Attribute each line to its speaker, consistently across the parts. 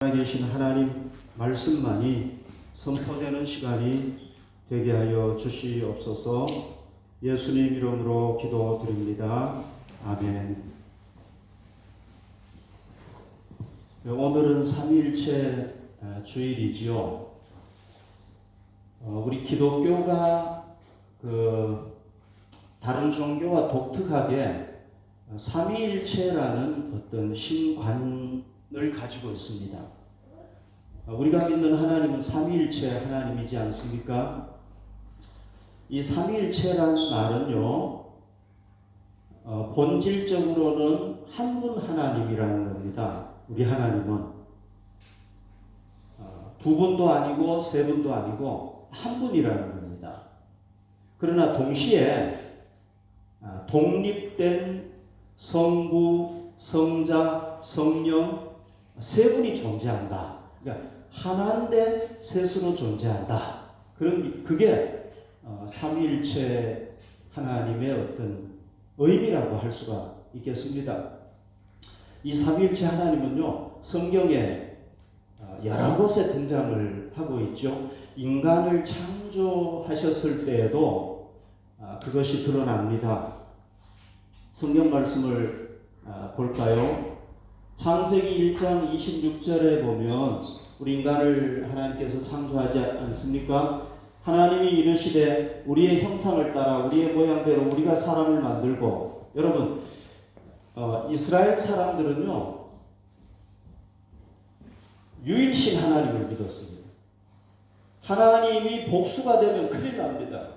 Speaker 1: 살아계신 하나님 말씀만이 선포되는 시간이 되게 하여 주시옵소서. 예수님 이름으로 기도드립니다. 아멘. 오늘은 삼위일체 주일이지요. 우리 기독교가 다른 종교와 독특하게 삼위일체라는 어떤 신관을 가지고 있습니다. 우리가 믿는 하나님은 삼위일체 하나님이지 않습니까? 이 삼위일체라는 말은요, 본질적으로는 한 분 하나님이라는 겁니다. 우리 하나님은 두 분도 아니고 세 분도 아니고 한 분이라는 겁니다. 그러나 동시에 독립된 성부, 성자, 성령 세 분이 존재한다. 그러니까 하나인데 셋으로 존재한다. 그게 삼위일체 하나님의 어떤 의미라고 할 수가 있겠습니다. 이 삼위일체 하나님은요, 성경에 여러 곳에 등장을 하고 있죠. 인간을 창조하셨을 때에도 그것이 드러납니다. 성경 말씀을 볼까요? 창세기 1장 26절에 보면 우리 인간을 하나님께서 창조하지 않습니까? 하나님이 이르시되 우리의 형상을 따라 우리의 모양대로 우리가 사람을 만들고. 여러분, 이스라엘 사람들은요, 유일신 하나님을 믿었습니다. 하나님이 복수가 되면 큰일 납니다.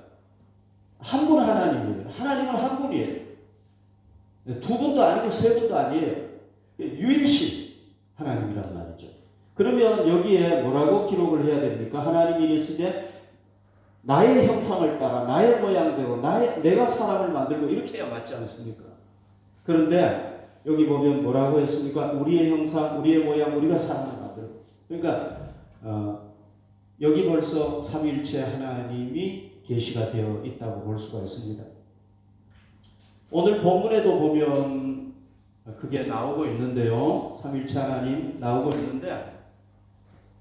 Speaker 1: 한 분 하나님이에요. 하나님은 한 분이에요. 두 분도 아니고 세 분도 아니에요. 유일신 하나님이란 말이죠. 그러면 여기에 뭐라고 기록을 해야 됩니까? 하나님이 이르시되 나의 형상을 따라 나의 모양대로 내가 사람을 만들고 이렇게 해야 맞지 않습니까? 그런데 여기 보면 뭐라고 했습니까? 우리의 형상, 우리의 모양, 우리가 사람을 만들고. 그러니까 여기 벌써 삼위일체 하나님이 계시가 되어 있다고 볼 수가 있습니다. 오늘 본문에도 보면 그게 나오고 있는데요. 삼위일체 하나님 나오고 있는데,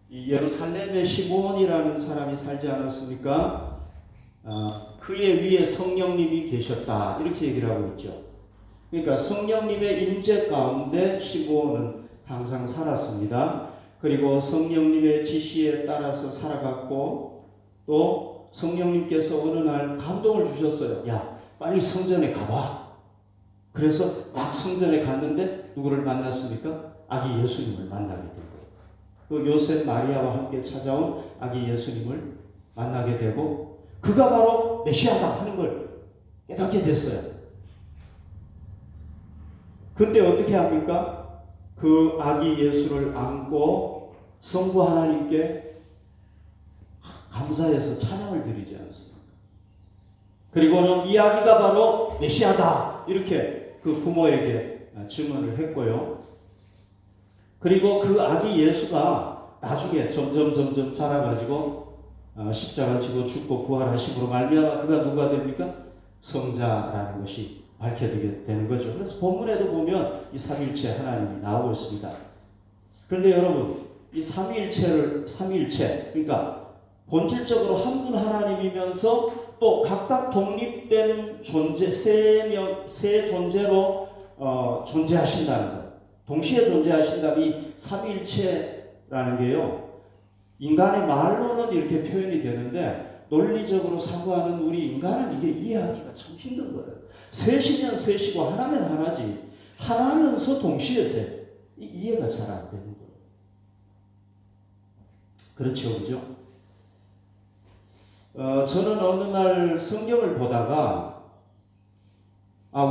Speaker 1: 이 예루살렘에 시므온이라는 사람이 살지 않았습니까? 그의 위에 성령님이 계셨다, 이렇게 얘기를 하고 있죠. 그러니까 성령님의 임재 가운데 시므온은 항상 살았습니다. 그리고 성령님의 지시에 따라서 살아갔고, 또 성령님께서 어느 날 감동을 주셨어요. 야, 빨리 성전에 가봐. 그래서 막 성전에 갔는데 누구를 만났습니까? 아기 예수님을 만나게 된 거예요. 그 요셉 마리아와 함께 찾아온 아기 예수님을 만나게 되고, 그가 바로 메시아다 하는 걸 깨닫게 됐어요. 그때 어떻게 합니까? 그 아기 예수를 안고 성부 하나님께 감사해서 찬양을 드리지 않습니까? 그리고는 이 아기가 바로 메시아다, 이렇게 그 부모에게 증언을 했고요. 그리고 그 아기 예수가 나중에 점점 자라가지고 십자가 지고 죽고 부활하심으로 말미암아 그가 누가 됩니까? 성자라는 것이 밝혀지게 되는 거죠. 그래서 본문에도 보면 이 삼위일체 하나님이 나오고 있습니다. 그런데 여러분, 이 삼위일체, 그러니까 본질적으로 한 분 하나님이면서 또 각각 독립된 존재, 세 존재로 존재하신다는 것, 동시에 존재하신다는 이 삼위일체라는 게요, 인간의 말로는 이렇게 표현이 되는데 논리적으로 사고하는 우리 인간은 이게 이해하기가 참 힘든 거예요. 셋이면 셋이고 하나면 하나지, 하나면서 동시에 셋, 이해가 잘 안 되는 거예요. 그렇죠, 그죠? 저는 어느 날 성경을 보다가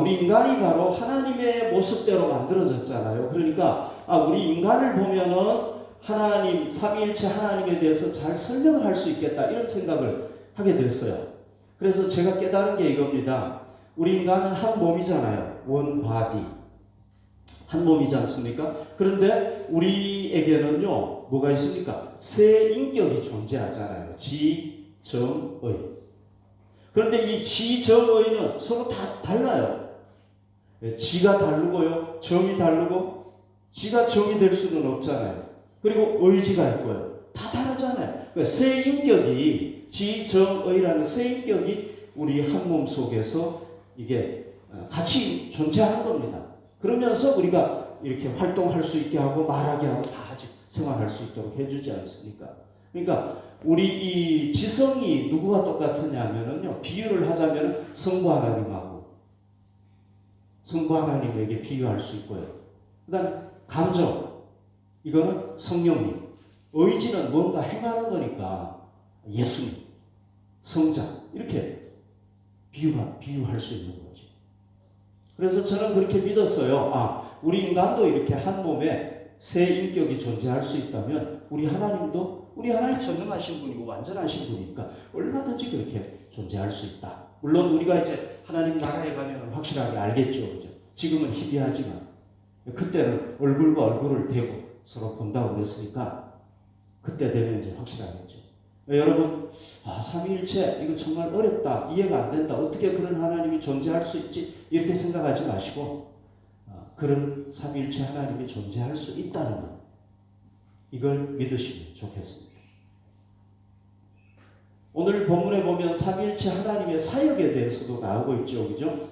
Speaker 1: 우리 인간이 바로 하나님의 모습대로 만들어졌잖아요. 그러니까 우리 인간을 보면은 하나님, 삼위일체 하나님에 대해서 잘 설명을 할 수 있겠다, 이런 생각을 하게 됐어요. 그래서 제가 깨달은 게 이겁니다. 우리 인간은 한 몸이잖아요. 원 바디, 한 몸이지 않습니까? 그런데 우리에게는요, 뭐가 있습니까? 세 인격이 존재하잖아요. 지, 정, 의. 그런데 이 지, 정, 의는 서로 다 달라요. 지가 다르고요, 정이 다르고, 지가 정이 될 수는 없잖아요. 그리고 의지가 있고요. 다 다르잖아요. 그러니까 새 인격이 지정의라는 새 인격이 우리 한 몸 속에서 이게 같이 존재하는 겁니다. 그러면서 우리가 이렇게 활동할 수 있게 하고 말하게 하고 다 같이 생활할 수 있도록 해주지 않습니까? 그러니까 우리 이 지성이 누구와 똑같으냐면요, 비유를 하자면 성부 하나님에게 비유할 수 있고요. 그다음 감정, 이거는 성령님, 의지는 뭔가 행하는 거니까 예수님, 성자, 이렇게 비유할 수 있는 거죠. 그래서 저는 그렇게 믿었어요. 우리 인간도 이렇게 한 몸에 새 인격이 존재할 수 있다면 우리 하나님 전능하신 분이고 완전하신 분이니까 얼마든지 그렇게 존재할 수 있다. 물론 우리가 이제 하나님 나라에 가면 확실하게 알겠죠. 그죠? 지금은 희비하지만 그때는 얼굴과 얼굴을 대고 서로 본다고 그랬으니까 그때 되면 이제 확실하겠죠. 여러분, 삼위일체 이거 정말 어렵다, 이해가 안 된다, 어떻게 그런 하나님이 존재할 수 있지, 이렇게 생각하지 마시고 그런 삼위일체 하나님이 존재할 수 있다는 것, 이걸 믿으시면 좋겠습니다. 오늘 본문에 보면 삼위일체 하나님의 사역에 대해서도 나오고 있죠, 그죠?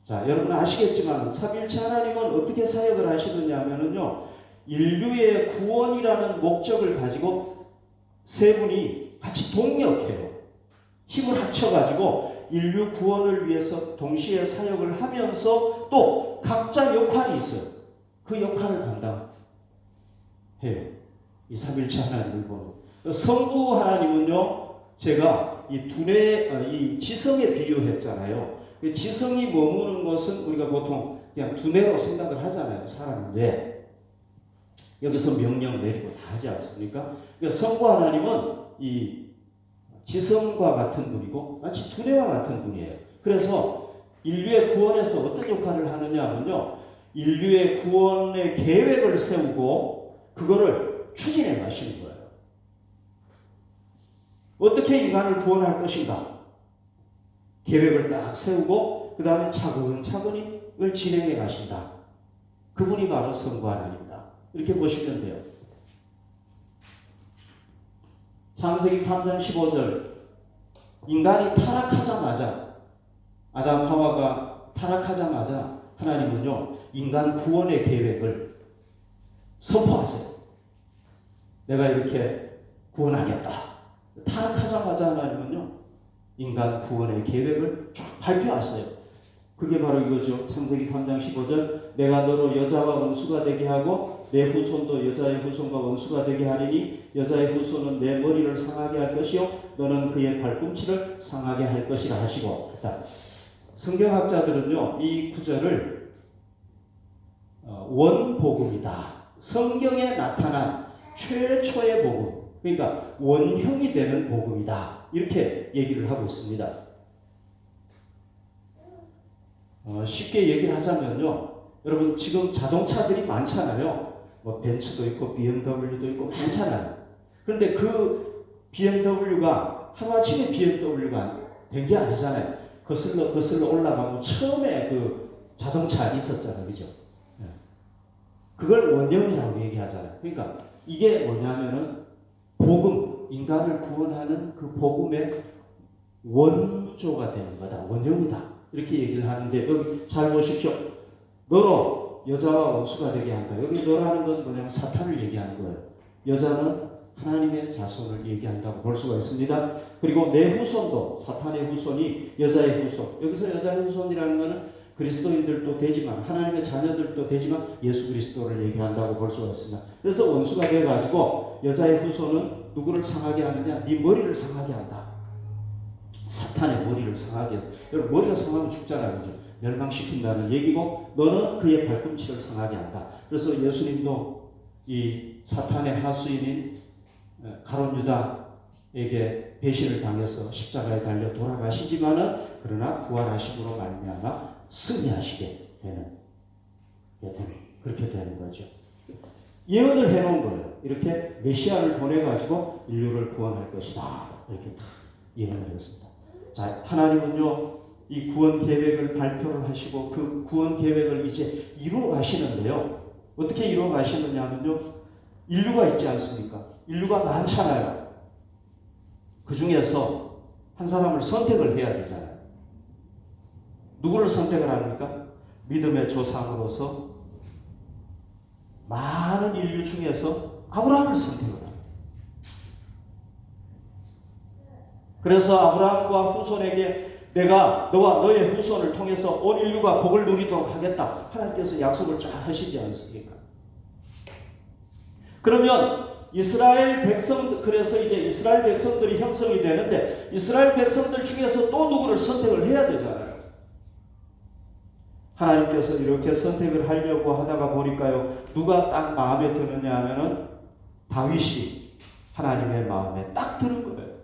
Speaker 1: 자, 여러분 아시겠지만 삼위일체 하나님은 어떻게 사역을 하시느냐 하면은요, 인류의 구원이라는 목적을 가지고 세 분이 같이 동력해요. 힘을 합쳐가지고 인류 구원을 위해서 동시에 사역을 하면서 또 각자 역할이 있어요. 그 역할을 감당해요. 이 삼일체 하나님을 보면. 성부 하나님은요, 제가 이 지성에 비유했잖아요. 지성이 머무는 것은 우리가 보통 그냥 두뇌로 생각을 하잖아요. 사람인데 여기서 명령 내리고 다 하지 않습니까? 그러니까 성부 하나님은 이 지성과 같은 분이고 마치 두뇌와 같은 분이에요. 그래서 인류의 구원에서 어떤 역할을 하느냐 하면요, 인류의 구원의 계획을 세우고 그거를 추진해 가시는 거예요. 어떻게 인간을 구원할 것인가 계획을 딱 세우고 그 다음에 차근차근히 이걸 진행해 가신다. 그분이 바로 성부 하나님입니다. 이렇게 보시면 돼요. 창세기 3장 15절, 인간이 타락하자마자, 아담 하와가 타락하자마자 하나님은요, 인간 구원의 계획을 선포하세요. 내가 이렇게 구원하겠다. 타락하자마자 하나님은요, 인간 구원의 계획을 쫙 발표하세요. 그게 바로 이거죠. 창세기 3장 15절, 내가 너로 여자와 원수가 되게 하고 내 후손도 여자의 후손과 원수가 되게 하리니 여자의 후손은 내 머리를 상하게 할 것이요 너는 그의 발꿈치를 상하게 할 것이라 하시고. 자, 성경학자들은요, 이 구절을 원복음이다, 성경에 나타난 최초의 복음, 그러니까 원형이 되는 복음이다, 이렇게 얘기를 하고 있습니다. 쉽게 얘기를 하자면요, 여러분 지금 자동차들이 많잖아요. 뭐 벤츠도 있고 BMW도 있고 많잖아요. 그런데 그 BMW가 하루아침에 BMW가 된 게 아니잖아요. 거슬러 올라가고 처음에 그 자동차 있었잖아요. 그죠? 그걸 원형이라고 얘기하잖아요. 그러니까 이게 뭐냐면은 복음, 인간을 구원하는 그 복음의 원조가 되는 거다. 원형이다. 이렇게 얘기를 하는데 여기 잘 보십시오. 너로 여자와 원수가 되게 한다. 여기 너라는 건 뭐냐면 사탄을 얘기하는 거예요. 여자는 하나님의 자손을 얘기한다고 볼 수가 있습니다. 그리고 내 후손도, 사탄의 후손이 여자의 후손. 여기서 여자의 후손이라는 것은 그리스도인들도 되지만 하나님의 자녀들도 되지만 예수 그리스도를 얘기한다고 볼 수가 있습니다. 그래서 원수가 돼가지고 여자의 후손은 누구를 상하게 하느냐? 네 머리를 상하게 한다. 사탄의 머리를 상하게 해서, 여러분 머리가 상하면 죽잖아요. 그죠? 멸망시킨다는 얘기고 너는 그의 발꿈치를 상하게 한다. 그래서 예수님도 이 사탄의 하수인인 가룟 유다에게 배신을 당해서 십자가에 달려 돌아가시지만은 그러나 부활하심으로 말미암아 승리하시게 되는, 그렇게 되는 거죠. 예언을 해놓은 거예요. 이렇게 메시아를 보내가지고 인류를 구원할 것이다. 이렇게 다 예언을 했습니다. 자, 하나님은요, 이 구원 계획을 발표를 하시고 그 구원 계획을 이제 이루어 가시는데요. 어떻게 이루어 가시느냐 하면요, 인류가 있지 않습니까? 인류가 많잖아요. 그 중에서 한 사람을 선택을 해야 되잖아요. 누구를 선택을 합니까? 믿음의 조상으로서 많은 인류 중에서 아브라함을 선택을 합니다. 그래서 아브라함과 후손에게 내가 너와 너의 후손을 통해서 온 인류가 복을 누리도록 하겠다. 하나님께서 약속을 쫙 하시지 않습니까? 그러면 이스라엘 백성들, 그래서 이제 이스라엘 백성들이 형성이 되는데 이스라엘 백성들 중에서 또 누구를 선택을 해야 되잖아요. 하나님께서 이렇게 선택을 하려고 하다가 보니까요, 누가 딱 마음에 드느냐 하면은 다윗이 하나님의 마음에 딱 드는 거예요.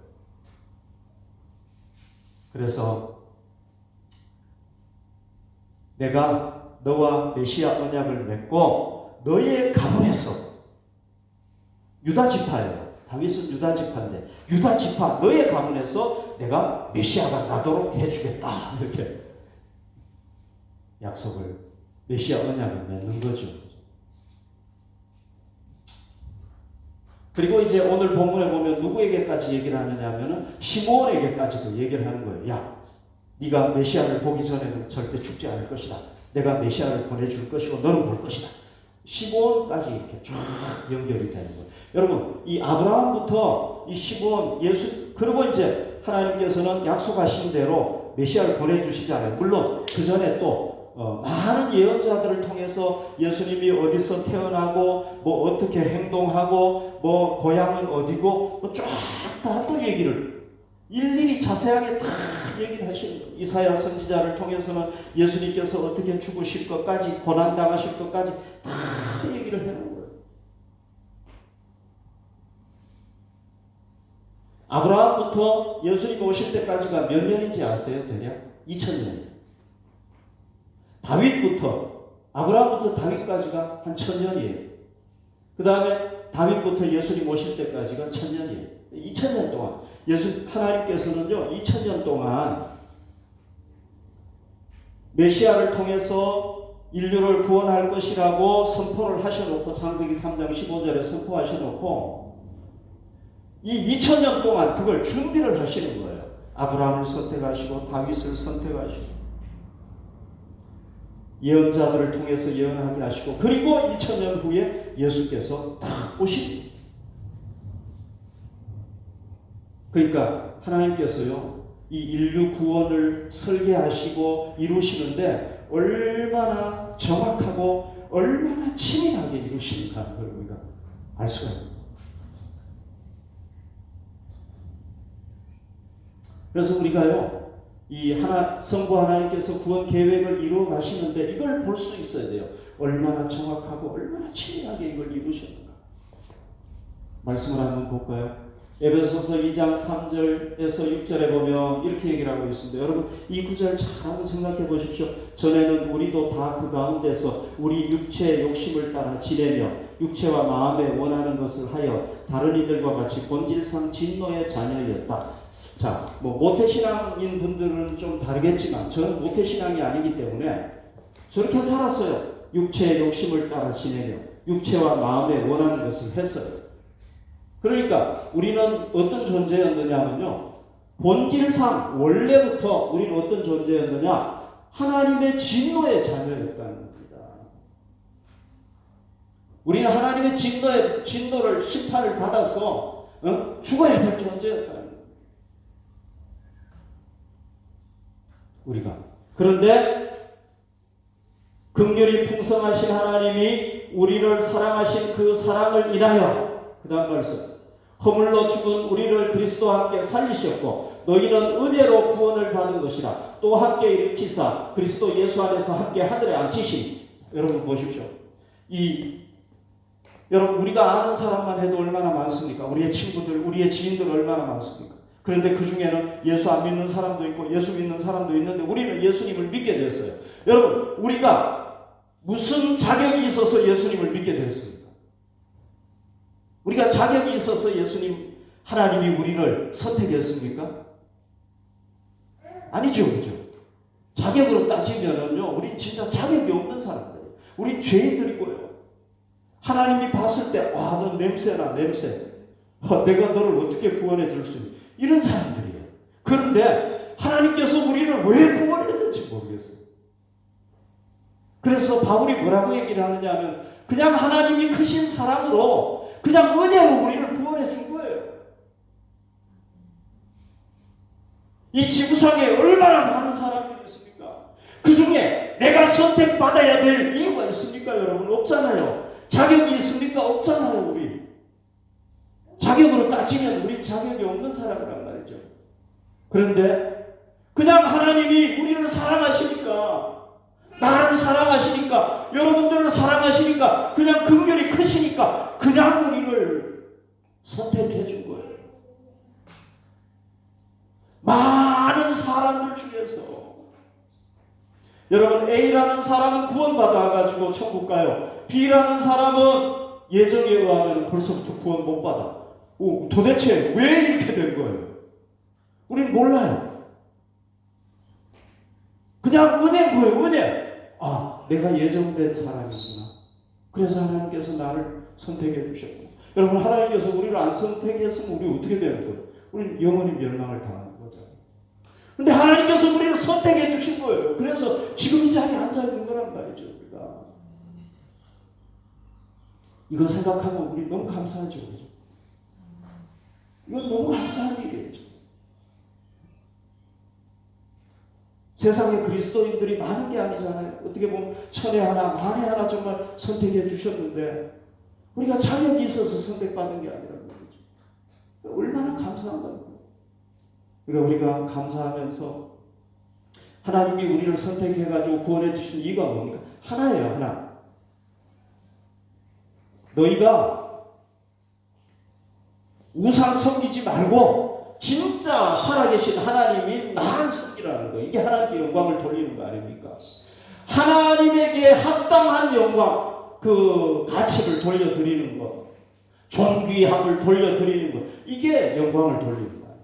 Speaker 1: 그래서 내가 너와 메시아 언약을 맺고 너의 가문에서 유다 지파예요. 다윗은 유다 지파인데 유다 지파 너의 가문에서 내가 메시아가 나도록 해주겠다. 이렇게 약속을 메시아 언약을 맺는 거죠. 그리고 이제 오늘 본문에 보면 누구에게까지 얘기를 하느냐 하면은 시므온에게까지도 얘기를 하는 거예요. 야, 네가 메시아를 보기 전에는 절대 죽지 않을 것이다. 내가 메시아를 보내줄 것이고 너는 볼 것이다. 시므온까지 이렇게 쫙 연결이 되는 거예요. 여러분, 이 아브라함부터 이 시므온, 예수, 그리고 이제 하나님께서는 약속하신 대로 메시아를 보내주시잖아요. 물론 그 전에 또 많은 예언자들을 통해서 예수님이 어디서 태어나고 뭐 어떻게 행동하고 뭐 고향은 어디고 뭐 쫙 다 또 얘기를 일일이 자세하게 다 얘기를 하시는 거예요. 이사야 선지자를 통해서는 예수님께서 어떻게 죽으실 것까지 고난당하실 것까지 다 얘기를 해놓은 거예요. 아브라함부터 예수님 오실 때까지가 몇 년인지 아세요? 대략 2000년. 다윗부터 아브라함부터 다윗까지가 한 1000년이에요. 그 다음에 다윗부터 예수님 오실 때까지가 1000년이에요. 2000년 동안 하나님께서는요 2000년 동안 메시아를 통해서 인류를 구원할 것이라고 선포를 하셔놓고 창세기 3장 15절에 선포하셔놓고 이 2000년 동안 그걸 준비를 하시는 거예요. 아브라함을 선택하시고 다윗을 선택하시고 예언자들을 통해서 예언하게 하시고 그리고 2000년 후에 예수께서 딱 오십니다. 그러니까 하나님께서요 이 인류 구원을 설계하시고 이루시는데 얼마나 정확하고 얼마나 치밀하게 이루시는가 하는 걸 우리가 알 수가 있습니다. 그래서 우리가요 이 성부 하나님께서 구원 계획을 이루어 가시는데 이걸 볼 수 있어야 돼요. 얼마나 정확하고 얼마나 치밀하게 이걸 이루셨는가. 말씀을 한번 볼까요? 에베소서 2장 3절에서 6절에 보면 이렇게 얘기를 하고 있습니다. 여러분 이 구절 잘 한번 생각해 보십시오. 전에는 우리도 다 그 가운데서 우리 육체의 욕심을 따라 지내며 육체와 마음에 원하는 것을 하여 다른 이들과 같이 본질상 진노의 자녀였다. 자, 뭐 모태신앙인 분들은 좀 다르겠지만 저는 모태신앙이 아니기 때문에 저렇게 살았어요. 육체의 욕심을 따라 지내며 육체와 마음에 원하는 것을 했어요. 그러니까 우리는 어떤 존재였느냐 하면요. 본질상 원래부터 우리는 어떤 존재였느냐? 하나님의 진노의 자녀였다는 겁니다. 우리는 하나님의 진노를 심판을 받아서 죽어야 될 존재였다는 겁니다. 우리가. 그런데 긍휼이 풍성하신 하나님이 우리를 사랑하신 그 사랑을 인하여 그 다음 말씀 허물로 죽은 우리를 그리스도와 함께 살리셨고 너희는 은혜로 구원을 받은 것이라 또 함께 일으키사 그리스도 예수 안에서 함께 하늘에 앉히시니 여러분 보십시오. 여러분 우리가 아는 사람만 해도 얼마나 많습니까? 우리의 친구들, 우리의 지인들 얼마나 많습니까? 그런데 그 중에는 예수 안 믿는 사람도 있고 예수 믿는 사람도 있는데 우리는 예수님을 믿게 됐어요. 여러분 우리가 무슨 자격이 있어서 예수님을 믿게 됐습니까? 우리가 자격이 있어서 예수님 하나님이 우리를 선택했습니까? 아니죠, 그죠? 자격으로 따지면은요, 우리 진짜 자격이 없는 사람들, 우리 죄인들이고요. 하나님이 봤을 때, 너 냄새나, 냄새. 내가 너를 어떻게 구원해 줄 수 있니? 이런 사람들이에요. 그런데 하나님께서 우리를 왜 구원했는지 모르겠어요. 그래서 바울이 뭐라고 얘기를 하느냐 하면, 그냥 하나님이 크신 사랑으로, 그냥 은혜로 우리를 구원해 준 거예요. 이 지구상에 얼마나 많은 사람들이 있습니까? 그 중에 내가 선택받아야 될 이유가 있습니까, 여러분? 없잖아요. 자격이 있습니까? 없잖아요, 우리. 자격으로 따지면 우리 자격이 없는 사람이란 말이죠. 그런데 그냥 하나님이 우리를 사랑하시니까, 나를 사랑하시니까, 여러분들을 사랑하시니까, 그냥 긍휼이 크시니까 그냥 우리를 선택해 준 거예요. 많은 사람들 중에서 여러분, A라는 사람은 구원받아가지고 천국 가요. B라는 사람은 예정에 의하면 벌써부터 구원 못 받아. 도대체 왜 이렇게 된 거예요? 우리는 몰라요. 그냥 은혜인 거예요, 은혜. 내가 예정된 사람이구나. 그래서 하나님께서 나를 선택해 주셨고. 여러분, 하나님께서 우리를 안 선택했으면 우리 어떻게 되는 거예요? 우리는 영원히 멸망을 당하는 거잖아요. 근데 하나님께서 우리를 선택해 주신 거예요. 그래서 지금 이 자리에 앉아 있는 거란 말이죠, 우리가. 이거 생각하면 우리 너무 감사하죠, 그죠? 이건 너무 감사한 일이에요. 세상에 그리스도인들이 많은 게 아니잖아요. 어떻게 보면 천에 하나, 만에 하나 정말 선택해 주셨는데 우리가 자격이 있어서 선택받는 게 아니라는 거죠. 얼마나 감사한 거예요. 그러니까 우리가 감사하면서 하나님이 우리를 선택해가지고 구원해 주신 이유가 뭡니까? 하나예요, 하나. 너희가 우상 섬기지 말고 진짜 살아계신 하나님이 나를 섬기라는 거예요. 이게 하나님께 영광을 돌리는 거 아닙니까? 하나님에게 합당한 영광, 그 가치를 돌려드리는 것, 존귀함을 돌려드리는 것, 이게 영광을 돌리는 거예요.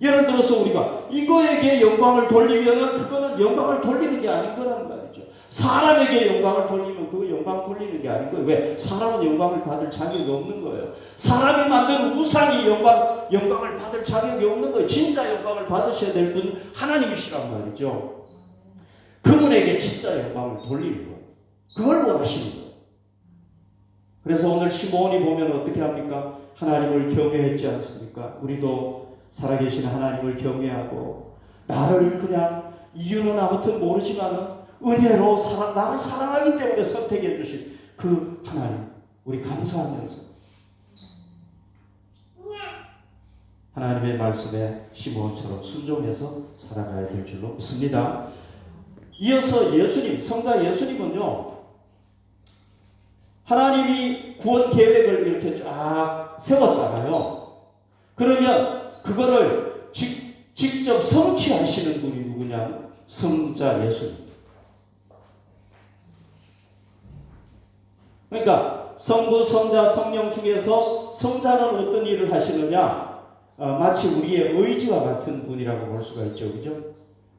Speaker 1: 예를 들어서 우리가 이거에게 영광을 돌리면은 그거는 영광을 돌리는 게 아닌 거라는 말이죠. 사람에게 영광을 돌리면 그거 영광 돌리는 게 아닌 거예요. 왜? 사람은 영광을 받을 자격이 없는 거예요. 사람이 만든 우상이 영광을 받을 자격이 없는 거예요. 진짜 영광을 받으셔야 될 분은 하나님이시란 말이죠. 그분에게 진짜 영광을 돌리는 거예요. 그걸 원하시는 거예요. 그래서 오늘 시므온이 보면 어떻게 합니까? 하나님을 경외했지 않습니까? 우리도 살아계신 하나님을 경외하고 나를 그냥 이유는 아무튼 모르지만은 은혜로 나를 사랑하기 때문에 선택해 주신 그 하나님, 우리 감사하면서 하나님의 말씀에 시므온처럼 순종해서 살아가야 될 줄로 믿습니다. 이어서 예수님, 성자 예수님은요, 하나님이 구원 계획을 이렇게 쫙 세웠잖아요. 그러면 그거를 직접 성취하시는 분이 누구냐면 성자 예수님. 그러니까 성부, 성자, 성령 중에서 성자는 어떤 일을 하시느냐? 마치 우리의 의지와 같은 분이라고 볼 수가 있죠, 그죠?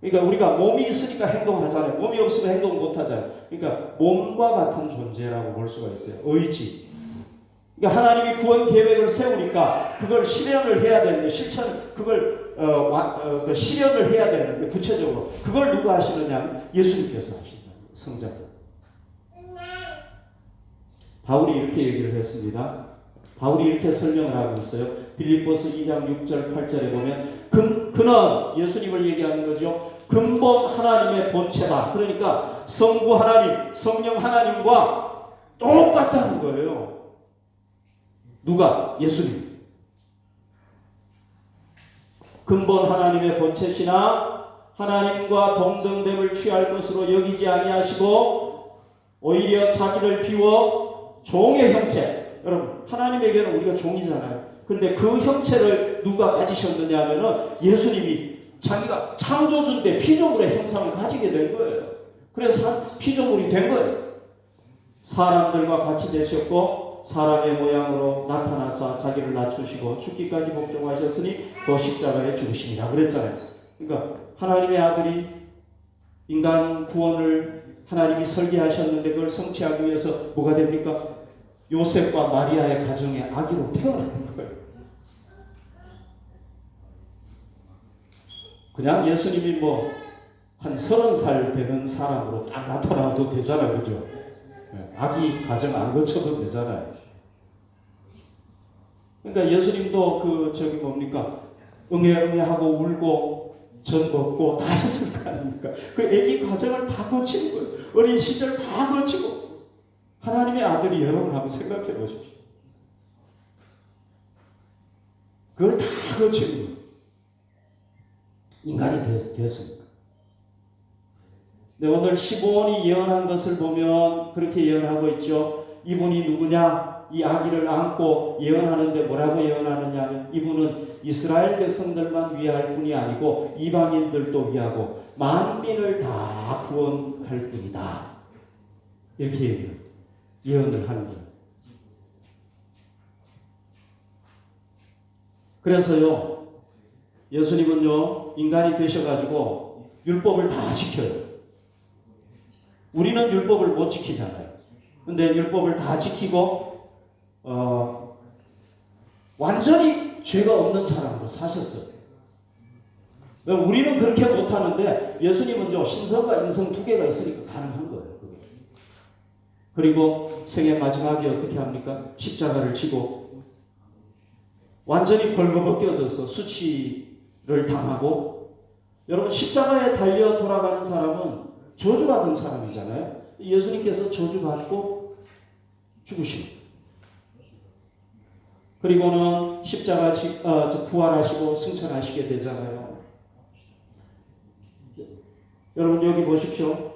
Speaker 1: 그러니까 우리가 몸이 있으니까 행동하잖아요. 몸이 없으면 행동 못하잖아요. 그러니까 몸과 같은 존재라고 볼 수가 있어요. 의지. 그러니까 하나님이 구원 계획을 세우니까 그걸 실현을 해야 되는데 그걸 실현을 해야 되는데 구체적으로 그걸 누가 하시느냐? 예수님께서 하신다. 성자께서. 바울이 이렇게 얘기를 했습니다. 바울이 이렇게 설명을 하고 있어요. 빌립보서 2장 6절 8절에 보면 그는 예수님을 얘기하는 거죠. 근본 하나님의 본체다. 그러니까 성부 하나님, 성령 하나님과 똑같다는 거예요. 누가? 예수님. 근본 하나님의 본체시나 하나님과 동등됨을 취할 것으로 여기지 아니하시고 오히려 자기를 비워 종의 형체. 여러분, 하나님에게는 우리가 종이잖아요. 그런데 그 형체를 누가 가지셨느냐 하면은 예수님이 자기가 창조주 때 피조물의 형상을 가지게 된 거예요. 그래서 피조물이 된 거예요. 사람들과 같이 되셨고 사람의 모양으로 나타나사 자기를 낮추시고 죽기까지 복종하셨으니 또 십자가에 죽으심이라 그랬잖아요. 그러니까 하나님의 아들이 인간 구원을 하나님이 설계하셨는데 그걸 성취하기 위해서 뭐가 됩니까? 요셉과 마리아의 가정에 아기로 태어나는 거예요. 그냥 예수님이 한 30살 되는 사람으로 딱 나타나도 되잖아요. 그죠? 아기 가정 안 거쳐도 되잖아요. 그러니까 예수님도 응애응애하고 울고 전 먹고 다 했을 거 아닙니까? 그 아기 가정을 다 거치는 거예요. 어린 시절 다 거치고 하나님의 아들이 여러분 한번 생각해 보십시오. 그걸 다 거치는 거예요. 인간이 됐습니다. 네, 오늘 시므온이 예언한 것을 보면 그렇게 예언하고 있죠. 이분이 누구냐? 이 아기를 안고 예언하는데 뭐라고 예언하느냐 하면 이분은 이스라엘 백성들만 위할 뿐이 아니고 이방인들도 위하고 만민을 다 구원할 뿐이다. 이렇게 예언을 하는 거예요. 그래서요, 예수님은요, 인간이 되셔가지고 율법을 다 지켜요. 우리는 율법을 못 지키잖아요. 근데 율법을 다 지키고 완전히 죄가 없는 사람으로 사셨어요. 우리는 그렇게 못하는데 예수님은요, 신성과 인성 두 개가 있으니까 가능한 거예요. 그리고 생애 마지막에 어떻게 합니까? 십자가를 지고 완전히 벌거벗겨져서 수치를 당하고, 여러분 십자가에 달려 돌아가는 사람은 저주받은 사람이잖아요. 예수님께서 저주받고 죽으시고, 그리고는 십자가 부활하시고 승천하시게 되잖아요. 여러분 여기 보십시오.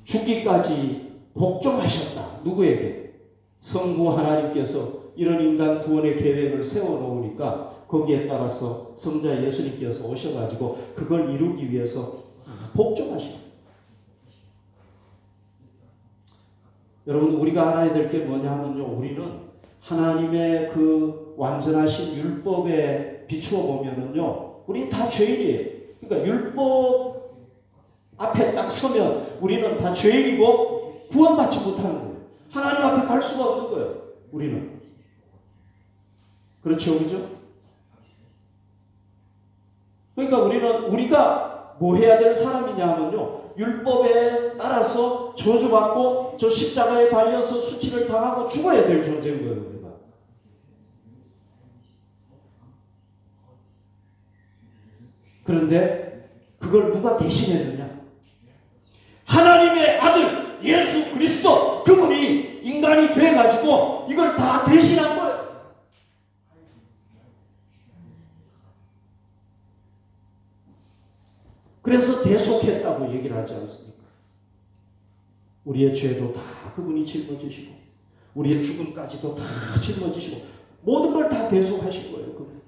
Speaker 1: 죽기까지 복종하셨다. 누구에게? 성부 하나님께서 이런 인간 구원의 계획을 세워놓으니까 거기에 따라서 성자 예수님께서 오셔가지고 그걸 이루기 위해서 복종하시다. 여러분 우리가 알아야 될 게 뭐냐 하면요, 우리는 하나님의 그 완전하신 율법에 비추어 보면은요, 우리는 다 죄인이에요. 그러니까 율법 앞에 딱 서면 우리는 다 죄인이고 구원받지 못하는 거예요. 하나님 앞에 갈 수가 없는 거예요. 우리는. 그렇죠, 그죠? 그러니까 우리가 뭐 해야 될 사람이냐 하면요, 율법에 따라서 저주받고 저 십자가에 달려서 수치를 당하고 죽어야 될 존재인 거예요, 우리가. 그런데 그걸 누가 대신했느냐? 하나님의 아들 예수 그리스도, 그분이 인간이 돼가지고 이걸 다 대신한 거예요. 그래서 대속했다고 얘기를 하지 않습니까? 우리의 죄도 다 그분이 짊어지시고 우리의 죽음까지도 다 짊어지시고 모든 걸 다 대속하신 거예요. 그분.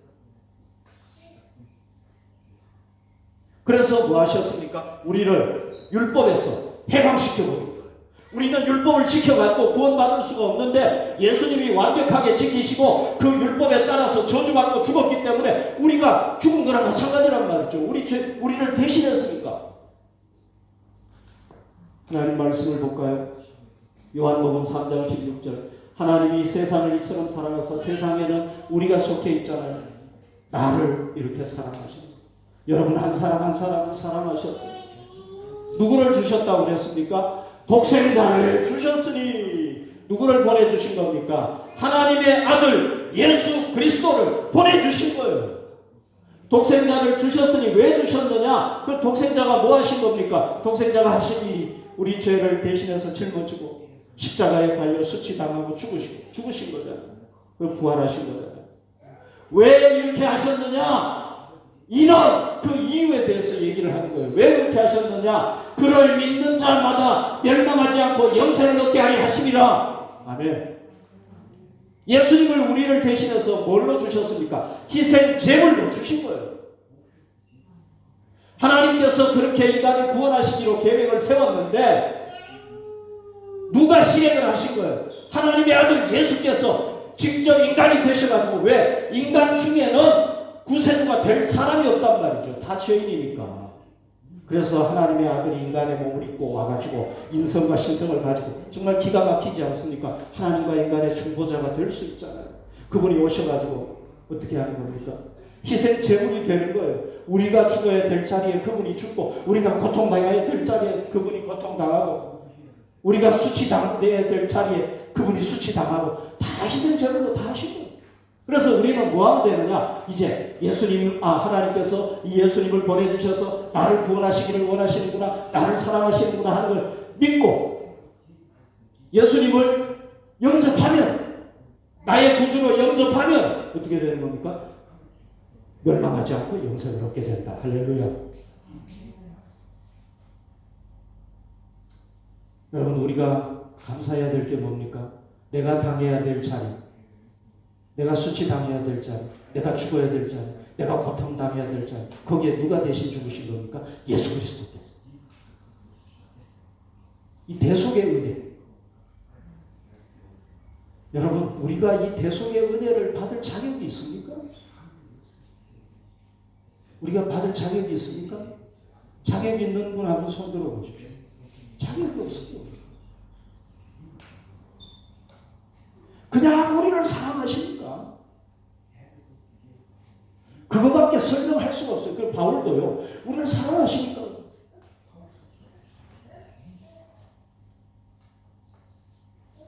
Speaker 1: 그래서 뭐 하셨습니까? 우리를 율법에서 해방시켜버린 거예요. 우리는 율법을 지켜가지고 구원받을 수가 없는데 예수님이 완벽하게 지키시고 그 율법에 따라서 저주받고 죽었기 때문에 우리가 죽은 거랑 마찬가지란 말이죠. 우리를 대신했으니까. 하나님 말씀을 볼까요? 요한복음 3장 16절. 하나님이 세상을 이처럼 사랑하사 세상에는 우리가 속해 있잖아요. 나를 이렇게 사랑하셨어요. 여러분 한 사람 한 사람을 사랑하셨어요. 누구를 주셨다고 그랬습니까? 독생자를 주셨으니. 누구를 보내주신 겁니까? 하나님의 아들 예수 그리스도를 보내주신 거예요. 독생자를 주셨으니 왜 주셨느냐? 그 독생자가 뭐 하신 겁니까? 독생자가 하신 일이 우리 죄를 대신해서 짊어지고 십자가에 달려 수치당하고 죽으신 거잖아요. 그 부활하신 거잖아요. 왜 이렇게 하셨느냐? 이는 그 이유에 대해서 얘기를 하는 거예요. 왜 그렇게 하셨느냐? 그를 믿는 자마다 멸망하지 않고 영생을 얻게 하려 하심이라. 아멘. 예수님을 우리를 대신해서 뭘로 주셨습니까? 희생 제물로 주신 거예요. 하나님께서 그렇게 인간을 구원하시기로 계획을 세웠는데 누가 실행을 하신 거예요? 하나님의 아들 예수께서 직접 인간이 되셔가지고. 왜? 인간 중에는 구세주가 될 사람이 없단 말이죠. 다 죄인이니까. 그래서 하나님의 아들이 인간의 몸을 입고 와가지고 인성과 신성을 가지고 정말 기가 막히지 않습니까? 하나님과 인간의 중보자가 될 수 있잖아요. 그분이 오셔가지고 어떻게 하는 겁니까? 희생 제물이 되는 거예요. 우리가 죽어야 될 자리에 그분이 죽고, 우리가 고통당해야 될 자리에 그분이 고통당하고, 우리가 수치당해야 될 자리에 그분이 수치당하고, 다 희생 제물로 다 하시고. 그래서 우리는 뭐 하면 되느냐? 이제 하나님께서 이 예수님을 보내주셔서 나를 구원하시기를 원하시는구나, 나를 사랑하시는구나 하는 걸 믿고 예수님을 영접하면, 나의 구주로 영접하면 어떻게 되는 겁니까? 멸망하지 않고 영생을 얻게 된다. 할렐루야. 여러분, 우리가 감사해야 될 게 뭡니까? 내가 당해야 될 자리, 내가 수치당해야 될 자리, 내가 죽어야 될 자리, 내가 고통당해야 될 자리, 거기에 누가 대신 죽으신 겁니까? 예수 그리스도께서. 이 대속의 은혜. 여러분, 우리가 이 대속의 은혜를 받을 자격이 있습니까? 우리가 받을 자격이 있습니까? 자격 있는 분 한번 손 들어보십시오. 자격이 없어요. 그냥 우리를 사랑하십니까? 그거밖에 설명할 수가 없어요. 그 바울도요, 우리를 사랑하십니까?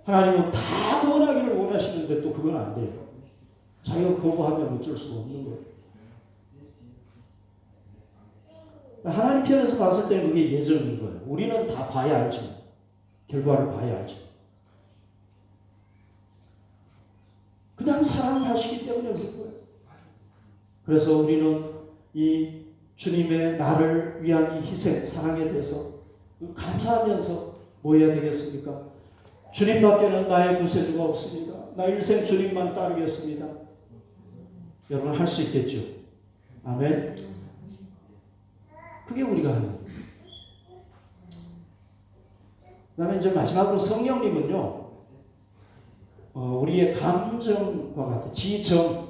Speaker 1: 하나님은 다 구원하기를 원하시는데 또 그건 안 돼요. 자기가 거부하면 어쩔 수가 없는 거예요. 하나님 편에서 봤을 때는 그게 예정인 거예요. 우리는 다 봐야 알지. 결과를 봐야 알지. 그냥 사랑하시기 때문에 그런 거예요. 그래서 우리는 이 주님의 나를 위한 이 희생, 사랑에 대해서 감사하면서 뭐 해야 되겠습니까? 주님밖에는 나의 구세주가 없습니다. 나 일생 주님만 따르겠습니다. 여러분 할 수 있겠죠? 아멘. 그게 우리가 하는 거예요. 그 다음에 이제 마지막으로 성령님은요, 우리의 감정과 같은,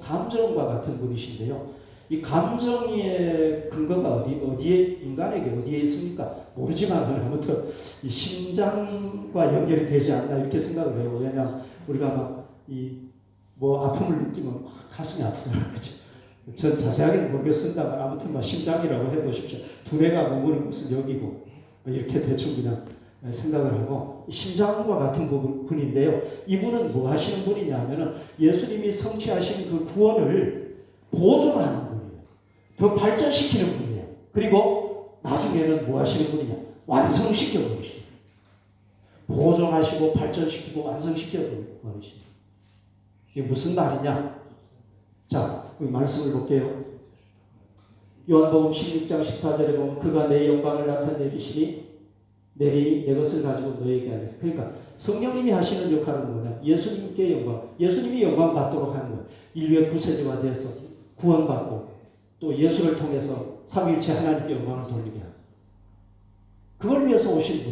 Speaker 1: 감정과 같은 분이신데요. 이 감정의 근거가 어디에, 인간에게 어디에 있습니까? 모르지만 아무튼 이 심장과 연결이 되지 않나 이렇게 생각을 해요. 왜냐하면 우리가 뭐 아픔을 느끼면 가슴이 아프잖아요. 그죠? 전 자세하게는 모르겠습니다만 아무튼 심장이라고 해보십시오. 두뇌가 머무는 곳은 여기고 이렇게 대충 그냥 생각을 하고, 심장과 같은 분인데요. 이분은 뭐 하시는 분이냐면은 예수님이 성취하신 그 구원을 보존하는 분이에요. 더 발전시키는 분이에요. 그리고 나중에는 뭐 하시는 분이냐? 완성시켜 버리시죠. 보존하시고 발전시키고 완성시켜 버리시죠. 이게 무슨 말이냐? 자, 그 말씀을 볼게요. 요한복음 16장 14절에 보면 그가 내 영광을 나타내리시니 내리니 내 것을 가지고 너에게 하리라. 그러니까 성령님이 하시는 역할은 뭐냐? 예수님께 영광, 예수님이 영광 받도록 하는 거예요. 인류의 구세주가 되어서 구원받고 또 예수를 통해서 삼위일체 하나님께 영광을 돌리게 하고, 그걸 위해서 오신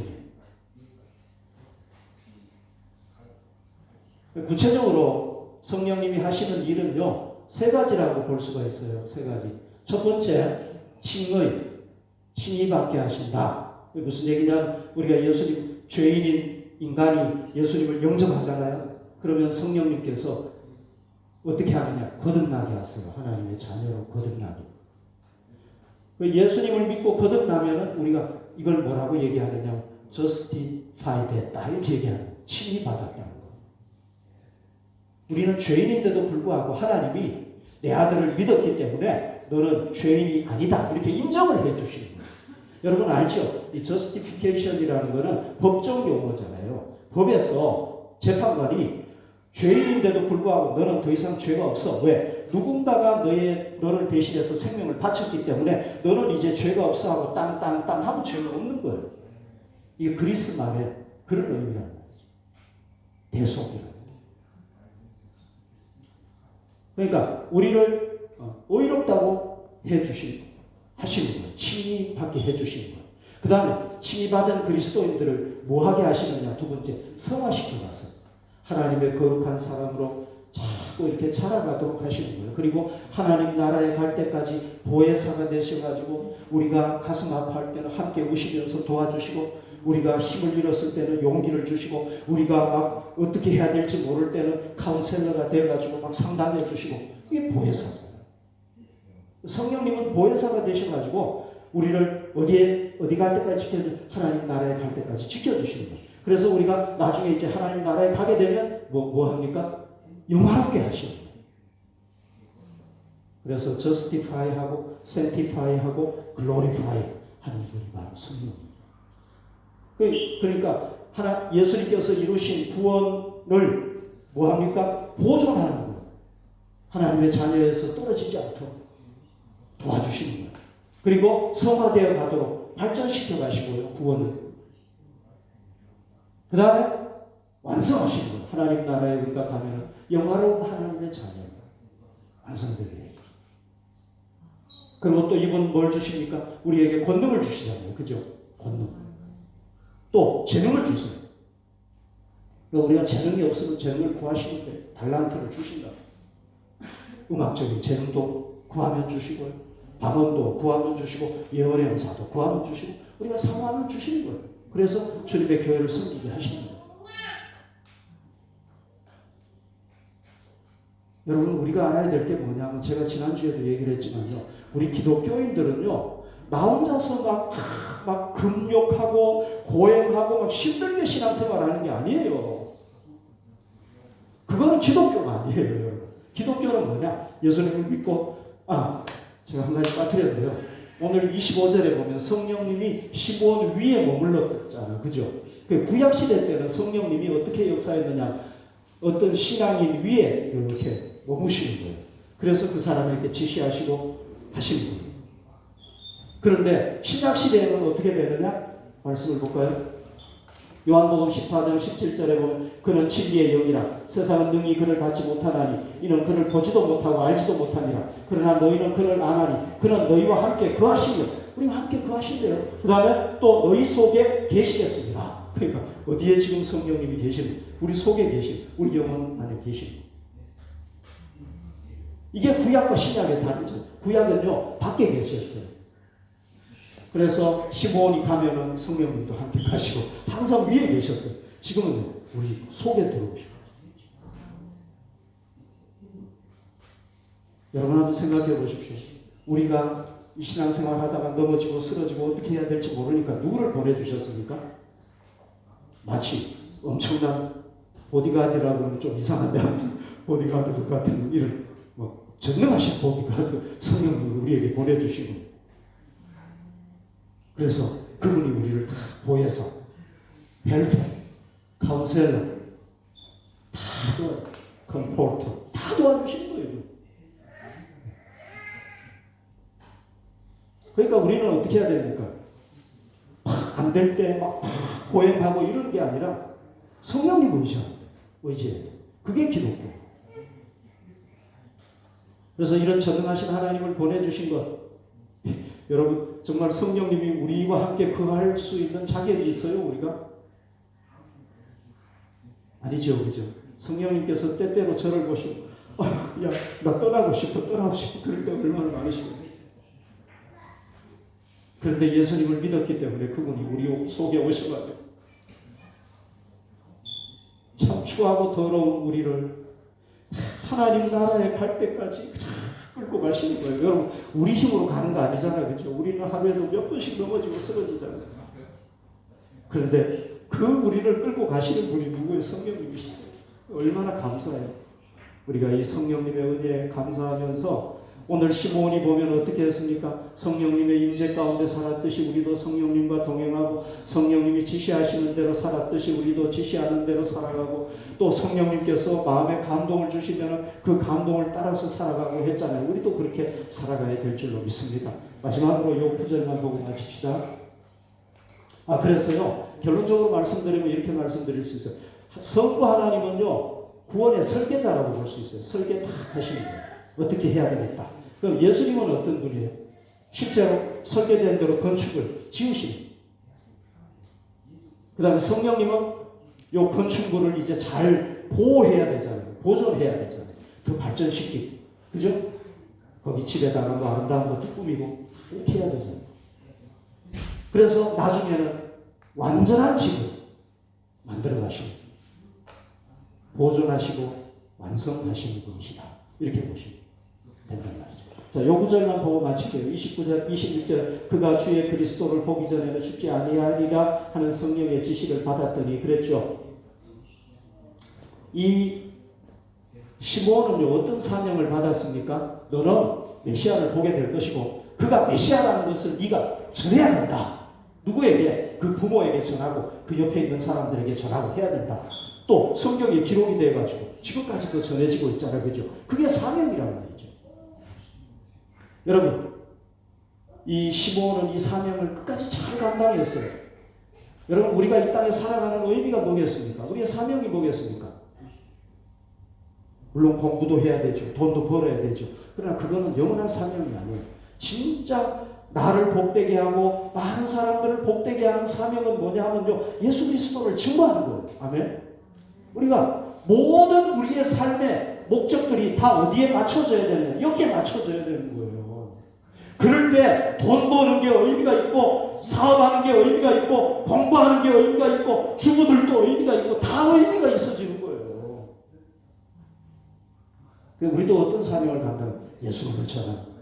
Speaker 1: 분이에요. 구체적으로 성령님이 하시는 일은요, 세 가지라고 볼 수가 있어요. 세 가지. 첫 번째, 칭의 받게 하신다. 무슨 얘기냐면 우리가 예수님, 죄인인 인간이 예수님을 영접하잖아요. 그러면 성령님께서 어떻게 하느냐? 거듭나게 하세요. 하나님의 자녀로 거듭나게. 예수님을 믿고 거듭나면은 우리가 이걸 뭐라고 얘기하느냐? justify 됐다. 이렇게 얘기하는, 칭의 받았다는 거예요. 우리는 죄인인데도 불구하고 하나님이 내 아들을 믿었기 때문에 너는 죄인이 아니다. 이렇게 인정을 해 주시는 거예요. 여러분 알죠? 이 justification이라는 거는 법적 용어잖아요. 법에서 재판관이 죄인인데도 불구하고 너는 더 이상 죄가 없어. 왜? 누군가가 너를 대신해서 생명을 바쳤기 때문에 너는 이제 죄가 없어 하고 땅 하고 죄가 없는 거예요. 이게 그리스 말의 그런 의미라는 거죠. 대속이라는 거예요. 그러니까 우리를 의롭다고 하시는 거예요. 칭의받게 해주시는 거예요. 그 다음에 칭의받은 그리스도인들을 뭐하게 하시느냐? 두 번째, 성화시켜가서 하나님의 거룩한 사람으로 잘 자꾸 이렇게 자라가도록 하시는 거예요. 그리고 하나님 나라에 갈 때까지 보혜사가 되셔가지고 우리가 가슴 아파할 때는 함께 우시면서 도와주시고, 우리가 힘을 잃었을 때는 용기를 주시고, 우리가 막 어떻게 해야 될지 모를 때는 카운셀러가 돼가지고 막 상담해 주시고, 이게 보혜사잖아요. 성령님은 보혜사가 되셔가지고 우리를 어디 갈 때까지 지켜주시고 하나님 나라에 갈 때까지 지켜주시는 거예요. 그래서 우리가 나중에 이제 하나님 나라에 가게 되면 뭐 합니까? 영화롭게 하시는 거예요. 그래서 justify하고 sanctify하고 glorify 하는 분이 바로 성령입니다. 그러니까 예수님께서 이루신 구원을 뭐 합니까? 보존하는 거예요. 하나님의 자녀에서 떨어지지 않도록 도와주시는 거예요. 그리고 성화되어 가도록 발전시켜 가시고요, 구원을. 그 다음에 완성하시는 거예요. 하나님 나라에 우리가 가면 영화로운 하나님의 자녀가 완성되게 해요. 그리고 또 이분 뭘 주십니까? 우리에게 권능을 주시잖아요. 그죠? 권능. 또 재능을 주세요. 우리가 재능이 없으면 재능을 구하시는데 달란트를 주신다. 음악적인 재능도 구하면 주시고요. 방언도 구하면 주시고, 예언의 은사도 구하면 주시고, 우리가 사모하면 주시는 거예요. 그래서 주님의 교회를 섬기게 하시는 거예요. 여러분, 우리가 알아야 될 게 뭐냐면, 제가 지난주에도 얘기를 했지만요, 우리 기독교인들은요, 나 혼자서 막 금욕하고 고행하고 막 힘들게 신앙생활하는 게 아니에요. 그거는 기독교가 아니에요, 여러분. 기독교는 뭐냐? 예수님을 믿고, 제가 한 가지 빠뜨렸는데요. 오늘 25절에 보면 성령님이 시몬 위에 머물렀잖아요. 그죠? 그 구약시대 때는 성령님이 어떻게 역사했느냐? 어떤 신앙인 위에 이렇게 머무시는 거예요. 그래서 그 사람에게 지시하시고 하시는 거예요. 그런데 신약시대에는 어떻게 되느냐? 말씀을 볼까요? 요한복음 14장 17절에 보면 그는 진리의 영이라 세상은 능히 그를 받지 못하나니 이는 그를 보지도 못하고 알지도 못하니라. 그러나 너희는 그를 아나니 그는 너희와 함께 거하시며, 우리와 함께 거하신대요. 그 다음에 또 너희 속에 계시겠습니다. 그러니까 어디에 지금 성령님이 계시는? 우리 속에 계신, 우리 영혼 안에 계신. 이게 구약과 신약의 다르죠. 구약은요 밖에 계셨어요. 그래서 시몬이 가면은 성령님도 함께 가시고 항상 위에 계셨어요. 지금은 우리 속에 들어오시고. 여러분 한번 생각해 보십시오. 우리가 이 신앙생활 하다가 넘어지고 쓰러지고 어떻게 해야 될지 모르니까 누구를 보내주셨습니까? 마치 엄청난 보디가드라고 하면 좀 이상한데, 보디가드 같은 이런 전능하신 보디가드 성령님을 우리에게 보내주시고, 그래서 그분이 우리를 다 보혜사, 헬퍼, 카운셀러 다 도와주시고, 컴포터 다 도와주시는 거예요. 그러니까 우리는 어떻게 해야 됩니까? 안 될 때 막 고행하고 이런 게 아니라 성령님 의지해야 돼. 그게 기독교. 그래서 이런 전능하신 하나님을 보내주신 것, 여러분 정말 성령님이 우리와 함께 거할 수 있는 자격이 있어요, 우리가? 아니죠, 그죠? 성령님께서 때때로 저를 보시고, 야, 나 떠나고 싶어, 그럴 때 얼마나 많으시겠어요? 그런데 예수님을 믿었기 때문에 그분이 우리 속에 오셔가지고 참 추하고 더러운 우리를 하나님 나라에 갈 때까지 끌고 가시는 거예요. 여러분, 우리 힘으로 가는 거 아니잖아요. 그죠? 우리는 하루에도 몇 번씩 넘어지고 쓰러지잖아요. 그런데 그 우리를 끌고 가시는 분이 누구예요? 성령님이시죠. 얼마나 감사해요. 우리가 이 성령님의 은혜에 감사하면서 오늘 시몬이 보면 어떻게 했습니까? 성령님의 임재 가운데 살았듯이 우리도 성령님과 동행하고, 성령님이 지시하시는 대로 살았듯이 우리도 지시하는 대로 살아가고, 또 성령님께서 마음에 감동을 주시면 그 감동을 따라서 살아가고 했잖아요. 우리도 그렇게 살아가야 될 줄로 믿습니다. 마지막으로 이 구절만 보고 마칩시다. 그래서요, 결론적으로 말씀드리면 이렇게 말씀드릴 수 있어요. 성부 하나님은요, 구원의 설계자라고 볼 수 있어요. 설계 다 하시는 거예요. 어떻게 해야 되겠다. 그럼 예수님은 어떤 분이에요? 실제로 설계된 대로 건축을 지으시는. 그 다음에 성령님은 이 건축물을 이제 잘 보호해야 되잖아요. 보존해야 되잖아요. 더 발전시키고, 그죠? 거기 집에다가 뭐 아름다운 것도 꾸미고 이렇게 해야 되잖아요. 그래서 나중에는 완전한 집을 만들어 가시고 보존하시고 완성하시는 분이시다. 이렇게 보시면 된단 말이죠. 자, 요 구절만 보고 마칠게요. 29절, 26절. 그가 주의 그리스도를 보기 전에는 죽지 아니하리라 하는 성령의 지시를 받았더니 그랬죠. 이 시므온은요, 어떤 사명을 받았습니까? 너는 메시아를 보게 될 것이고 그가 메시아라는 것을 네가 전해야 된다. 누구에게? 그 부모에게 전하고 그 옆에 있는 사람들에게 전하고 해야 된다. 또 성경에 기록이 돼가지고 지금까지도 전해지고 있잖아요. 그죠? 그게 사명이라는 말이죠. 여러분, 이 시므온은 이 사명을 끝까지 잘 감당했어요. 여러분, 우리가 이 땅에 살아가는 의미가 뭐겠습니까? 우리의 사명이 뭐겠습니까? 물론 공부도 해야 되죠. 돈도 벌어야 되죠. 그러나 그거는 영원한 사명이 아니에요. 진짜 나를 복되게 하고 많은 사람들을 복되게 하는 사명은 뭐냐 하면요, 예수 그리스도를 증거하는 거예요. 아멘. 우리가 모든 우리의 삶의 목적들이 다 어디에 맞춰져야 되느냐? 여기에 맞춰져야 되는 거예요. 그럴 때 돈 버는 게 의미가 있고 사업하는 게 의미가 있고 공부하는 게 의미가 있고 주부들도 의미가 있고 다 의미가 있어지는 거예요. 우리도 어떤 사명을 감당해요? 예수님을 전하는 거예요.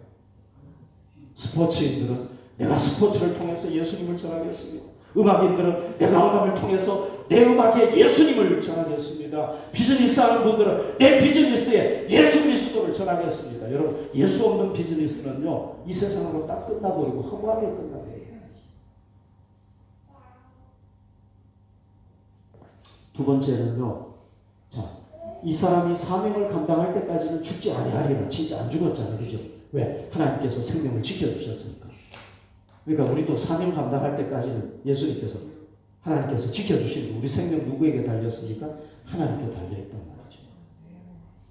Speaker 1: 스포츠인들은 내가 스포츠를 통해서 예수님을 전하겠습니다. 음악인들은 내가 음악을 통해서 내 음악에 예수님을 전하겠습니다. 비즈니스 하는 분들은 내 비즈니스에 예수 그리스도를 전하겠습니다. 여러분, 예수 없는 비즈니스는요, 이 세상으로 딱 끝나버리고 허무하게 끝나버려요. 두 번째는요, 자, 이 사람이 사명을 감당할 때까지는 죽지 아니하리라. 진짜 안 죽었잖아요. 그죠? 왜? 하나님께서 생명을 지켜주셨으니까. 그러니까 우리도 사명 감당할 때까지는 예수님께서, 하나님께서 지켜주시는, 우리 생명 누구에게 달렸습니까? 하나님께 달려있단 말이죠.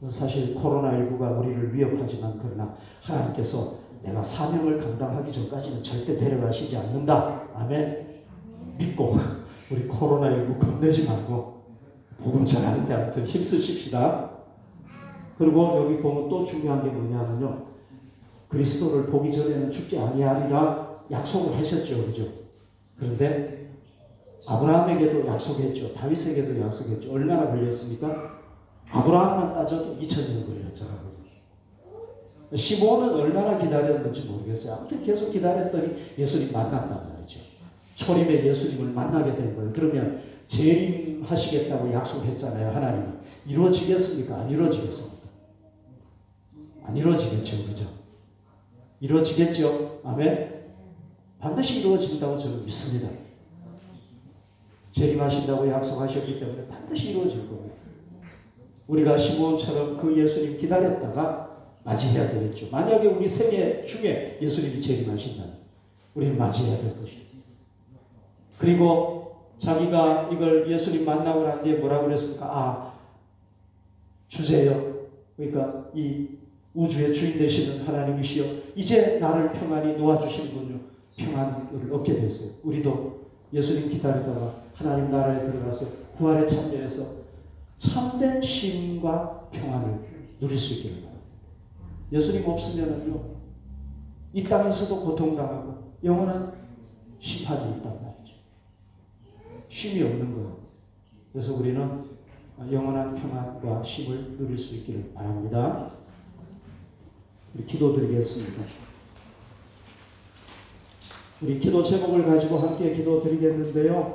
Speaker 1: 그래서 사실 코로나19가 우리를 위협하지만 그러나 하나님께서 내가 사명을 감당하기 전까지는 절대 데려가시지 않는다. 아멘. 믿고 우리 코로나19 겁내지 말고 복음 전하는 데 아무튼 힘쓰십시다. 그리고 여기 보면 또 중요한 게 뭐냐면요, 그리스도를 보기 전에는 죽지 아니하리라 약속을 하셨죠. 그죠? 그런데 아브라함에게도 약속했죠. 다윗에게도 약속했죠. 얼마나 걸렸습니까? 아브라함만 따져도 2000년 걸렸잖아요. 시므온은 얼마나 기다렸는지 모르겠어요. 아무튼 계속 기다렸더니 예수님 만났단 말이죠. 초림에 예수님을 만나게 된 거예요. 그러면 재림하시겠다고 약속했잖아요. 하나님은. 이루어지겠습니까? 안 이루어지겠습니까? 안 이루어지겠죠. 그죠? 이루어지겠죠. 아멘. 반드시 이루어진다고 저는 믿습니다. 재림하신다고 약속하셨기 때문에 반드시 이루어질 겁니다. 우리가 시므온처럼 그 예수님 기다렸다가 맞이해야 되겠죠. 만약에 우리 생애 중에 예수님이 재림하신다면 우리는 맞이해야 될 것입니다. 그리고 자기가 이걸 예수님 만나고 난 뒤에 뭐라고 그랬습니까? 아, 주세요. 그러니까 이 우주의 주인 되시는 하나님이시여, 이제 나를 평안히 놓아주시는군요. 평안을 얻게 됐어요. 우리도 예수님 기다리다가 하나님 나라에 들어가서 구원에 참여해서 참된 쉼과 평안을 누릴 수 있기를 바랍니다. 예수님 없으면은요, 이 땅에서도 고통당하고 영원한 심판이 있단 말이죠. 쉼이 없는 거예요. 그래서 우리는 영원한 평안과 쉼을 누릴 수 있기를 바랍니다. 우리 기도드리겠습니다. 우리 기도 제목을 가지고 함께 기도드리겠는데요.